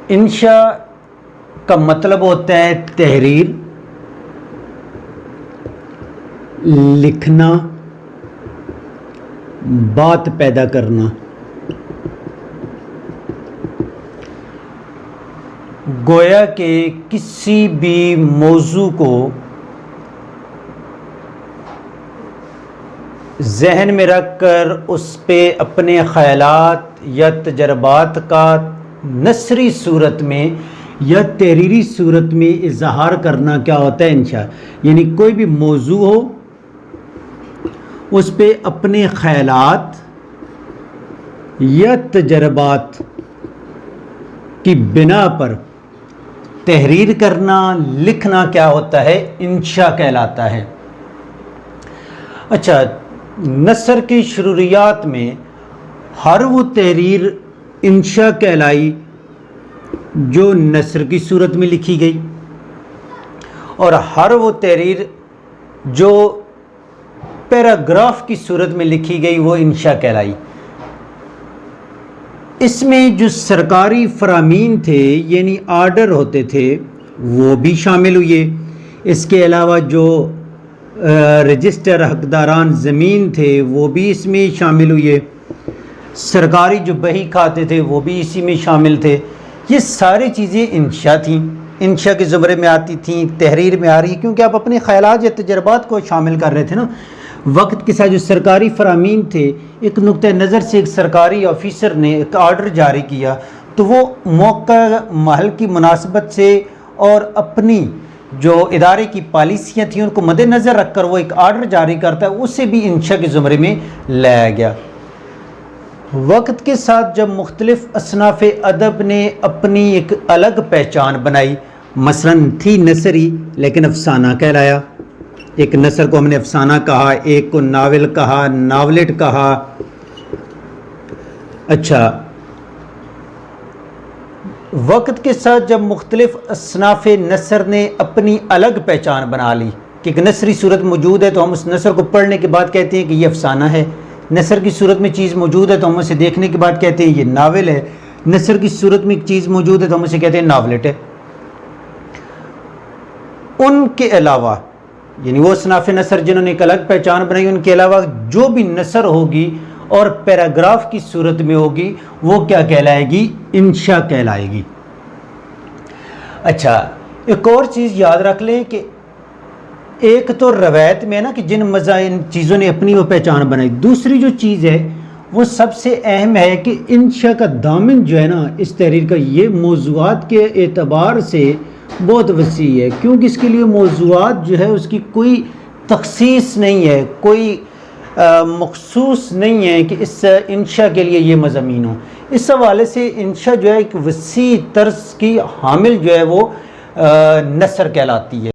انشاء کا مطلب ہوتا ہے تحریر، لکھنا، بات پیدا کرنا۔ گویا کہ کسی بھی موضوع کو ذہن میں رکھ کر اس پہ اپنے خیالات یا تجربات کا نثری صورت میں یا تحریری صورت میں اظہار کرنا کیا ہوتا ہے انشاء۔ یعنی کوئی بھی موضوع ہو اس پہ اپنے خیالات یا تجربات کی بنا پر تحریر کرنا، لکھنا کیا ہوتا ہے انشاء کہلاتا ہے۔ اچھا، نثر کی شروریات میں ہر وہ تحریر انشاء کہلائی جو نثر کی صورت میں لکھی گئی، اور ہر وہ تحریر جو پیراگراف کی صورت میں لکھی گئی وہ انشاء کہلائی۔ اس میں جو سرکاری فرامین تھے یعنی آرڈر ہوتے تھے وہ بھی شامل ہوئے۔ اس کے علاوہ جو رجسٹر حقداران زمین تھے وہ بھی اس میں شامل ہوئے۔ سرکاری جو بہی کھاتے تھے وہ بھی اسی میں شامل تھے۔ یہ ساری چیزیں انشاء تھیں، انشاء کے زمرے میں آتی تھیں، تحریر میں آ رہی ہے، کیونکہ آپ اپنے خیالات یا تجربات کو شامل کر رہے تھے نا۔ وقت کے ساتھ جو سرکاری فرامین تھے، ایک نقطہ نظر سے ایک سرکاری آفیسر نے ایک آرڈر جاری کیا تو وہ موقع محل کی مناسبت سے اور اپنی جو ادارے کی پالیسیاں تھیں ان کو مد نظر رکھ کر وہ ایک آرڈر جاری کرتا ہے، اسے بھی انشاء کے زمرے میں لایا گیا۔ وقت کے ساتھ جب مختلف اصناف ادب نے اپنی ایک الگ پہچان بنائی، مثلاً تھی نثری لیکن افسانہ کہلایا، ایک نثر کو ہم نے افسانہ کہا، ایک کو ناول کہا، ناولٹ کہا۔ اچھا، وقت کے ساتھ جب مختلف اصناف نثر نے اپنی الگ پہچان بنا لی کہ ایک نثری صورت موجود ہے تو ہم اس نثر کو پڑھنے کے بعد کہتے ہیں کہ یہ افسانہ ہے، نثر کی صورت میں چیز موجود ہے تو ہم اسے دیکھنے کے بعد کہتے ہیں یہ ناول ہے، نثر کی صورت میں ایک چیز موجود ہے تو ہم اسے کہتے ہیں ناولٹ ہے۔ ان کے علاوہ یعنی وہ اصناف نثر جنہوں نے ایک الگ پہچان بنائی، ان کے علاوہ جو بھی نثر ہوگی اور پیراگراف کی صورت میں ہوگی وہ کیا کہلائے گی؟ انشاء کہلائے گی۔ اچھا، ایک اور چیز یاد رکھ لیں کہ ایک تو روایت میں ہے نا کہ جن چیزوں نے اپنی وہ پہچان بنائی، دوسری جو چیز ہے وہ سب سے اہم ہے کہ انشاء کا دامن جو ہے نا اس تحریر کا، یہ موضوعات کے اعتبار سے بہت وسیع ہے، کیونکہ اس کے لیے موضوعات جو ہے اس کی کوئی تخصیص نہیں ہے، کوئی مخصوص نہیں ہے کہ اس انشاء کے لیے یہ مضامین ہوں۔ اس حوالے سے انشاء جو ہے ایک وسیع طرز کی حامل جو ہے وہ نثر کہلاتی ہے۔